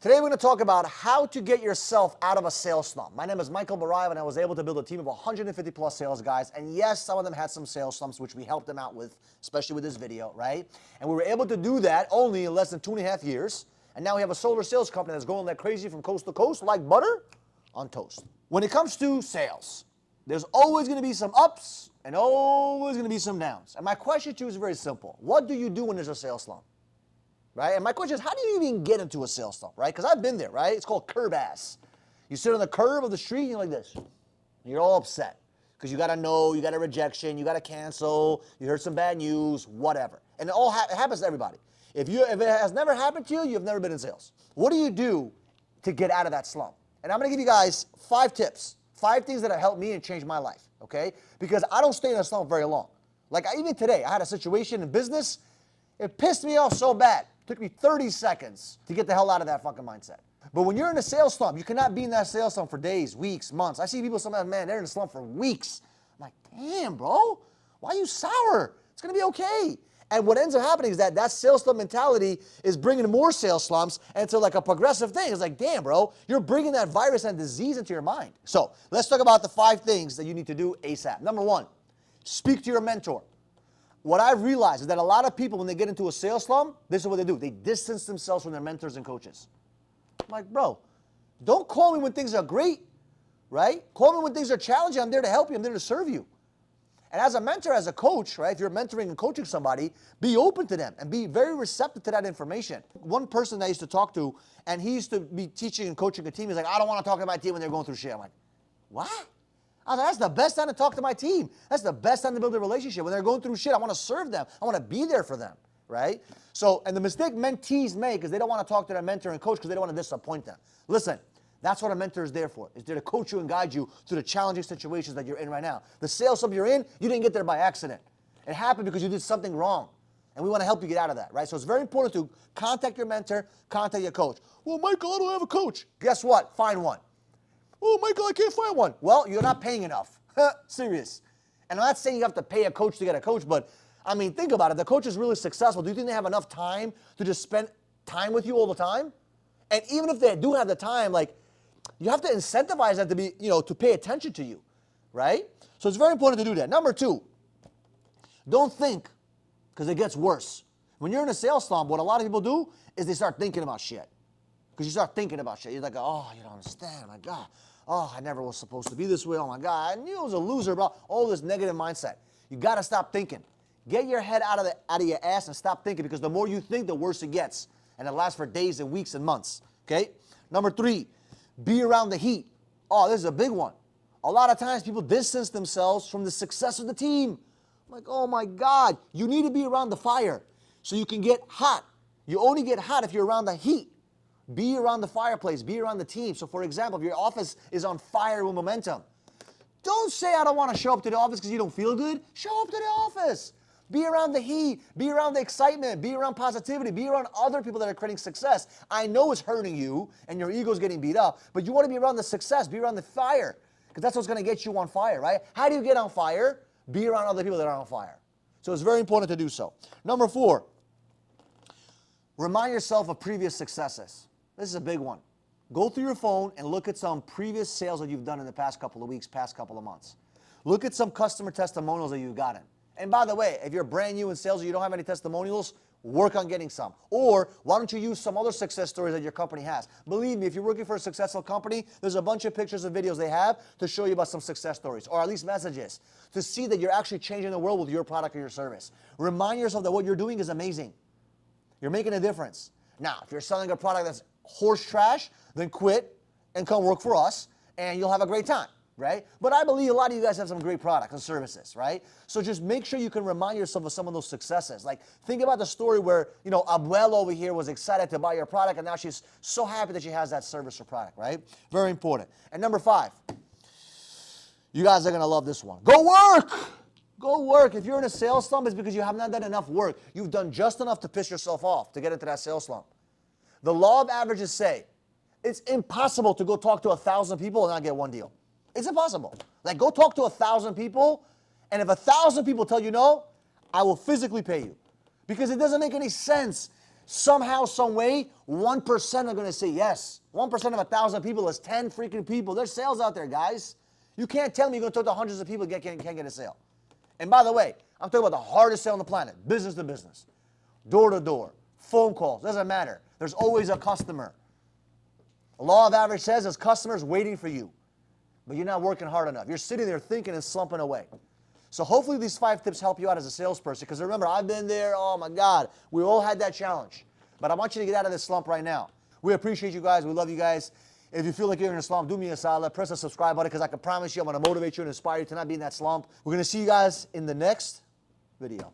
Today we're going to talk about how to get yourself out of a sales slump. My name is Michael Barayev, and I was able to build a team of 150 plus sales guys. And yes, some of them had some sales slumps, which we helped them out with, especially with this video, right? And we were able to do that only in less than 2.5 years. And now we have a solar sales company that's going like crazy from coast to coast, like butter on toast. When it comes to sales, there's always going to be some ups and always going to be some downs. And my question to you is very simple. What do you do when there's a sales slump? Right? And my question is, how do you even get into a sales slump, right? Because I've been there, right? It's called curb ass. You sit on the curb of the street and you're like this. And you're all upset because you got a no, you got a rejection, you got to cancel, you heard some bad news, whatever. And it happens to everybody. If it has never happened to you, you've never been in sales. What do you do to get out of that slump? And I'm going to give you guys 5 tips, 5 things that have helped me and changed my life, okay? Because I don't stay in a slump very long. Like even today, I had a situation in business. It pissed me off so bad. It took me 30 seconds to get the hell out of that fucking mindset. But when you're in a sales slump, you cannot be in that sales slump for days, weeks, months. I see people sometimes, man, they're in a slump for weeks. I'm like, damn, bro, why are you sour? It's going to be okay. And what ends up happening is that sales slump mentality is bringing more sales slumps, and it's like a progressive thing. It's like, damn, bro, you're bringing that virus and disease into your mind. So let's talk about the 5 things that you need to do ASAP. Number 1, speak to your mentor. What I've realized is that a lot of people, when they get into a sales slump, this is what they do. They distance themselves from their mentors and coaches. I'm like, bro, don't call me when things are great, right? Call me when things are challenging. I'm there to help you. I'm there to serve you. And as a mentor, as a coach, right, if you're mentoring and coaching somebody, be open to them and be very receptive to that information. One person I used to talk to, and he used to be teaching and coaching a team. He's like, I don't want to talk to my team when they're going through shit. I'm like, what? I was like, that's the best time to talk to my team. That's the best time to build a relationship. When they're going through shit, I want to serve them. I want to be there for them, right? So, and the mistake mentees make is they don't want to talk to their mentor and coach because they don't want to disappoint them. Listen, that's what a mentor is there for. Is there to coach you and guide you through the challenging situations that you're in right now. The sales slump you're in, you didn't get there by accident. It happened because you did something wrong. And we want to help you get out of that, right? So it's very important to contact your mentor, contact your coach. Well, Michael, I don't have a coach. Guess what? Find one. Oh, Michael, I can't find one. Well, you're not paying enough. Serious. And I'm not saying you have to pay a coach to get a coach, but I mean, think about it. The coach is really successful. Do you think they have enough time to just spend time with you all the time? And even if they do have the time, like, you have to incentivize them to be, to pay attention to you, right? So it's very important to do that. Number 2, don't think, because it gets worse. When you're in a sales slump, what a lot of people do is they start thinking about shit. Because you start thinking about shit. You're like, oh, you don't understand. My God. Oh, I never was supposed to be this way. Oh, my God. I knew I was a loser, bro. All this negative mindset. You got to stop thinking. Get your head out of your ass and stop thinking, because the more you think, the worse it gets. And it lasts for days and weeks and months. Okay? Number 3, be around the heat. Oh, this is a big one. A lot of times people distance themselves from the success of the team. I'm like, oh, my God. You need to be around the fire so you can get hot. You only get hot if you're around the heat. Be around the fireplace. Be around the team. So, for example, if your office is on fire with momentum, don't say, I don't want to show up to the office because you don't feel good. Show up to the office. Be around the heat. Be around the excitement. Be around positivity. Be around other people that are creating success. I know it's hurting you and your ego's getting beat up, but you want to be around the success. Be around the fire, because that's what's going to get you on fire, right? How do you get on fire? Be around other people that are on fire. So it's very important to do so. Number 4, remind yourself of previous successes. This is a big one. Go through your phone and look at some previous sales that you've done in the past couple of weeks, past couple of months. Look at some customer testimonials that you've gotten. And by the way, if you're brand new in sales or you don't have any testimonials, work on getting some. Or why don't you use some other success stories that your company has? Believe me, if you're working for a successful company, there's a bunch of pictures and videos they have to show you about some success stories, or at least messages, to see that you're actually changing the world with your product or your service. Remind yourself that what you're doing is amazing. You're making a difference. Now, if you're selling a product that's horse trash, then quit and come work for us, and you'll have a great time, right? But I believe a lot of you guys have some great products and services, right? So just make sure you can remind yourself of some of those successes. Like, think about the story where, Abuela over here was excited to buy your product, and now she's so happy that she has that service or product, right? Very important. And number 5, you guys are going to love this one. Go work! Go work. If you're in a sales slump, it's because you have not done enough work. You've done just enough to piss yourself off to get into that sales slump. The law of averages say it's impossible to go talk to 1,000 people and not get one deal. It's impossible. Like, go talk to 1,000 people, and if 1,000 people tell you no, I will physically pay you. Because it doesn't make any sense Somehow, some way, 1% are going to say yes. 1% of 1,000 people is 10 freaking people. There's sales out there, guys. You can't tell me you're going to talk to hundreds of people and can't get a sale. And by the way, I'm talking about the hardest sale on the planet, business to business, door to door, phone calls, doesn't matter. There's always a customer. The law of average says there's customers waiting for you, but you're not working hard enough. You're sitting there thinking and slumping away. So hopefully these 5 tips help you out as a salesperson, because remember, I've been there. Oh my God, we all had that challenge. But I want you to get out of this slump right now. We appreciate you guys. We love you guys. If you feel like you're in a slump, do me a solid. Press the subscribe button, because I can promise you I'm going to motivate you and inspire you to not be in that slump. We're going to see you guys in the next video.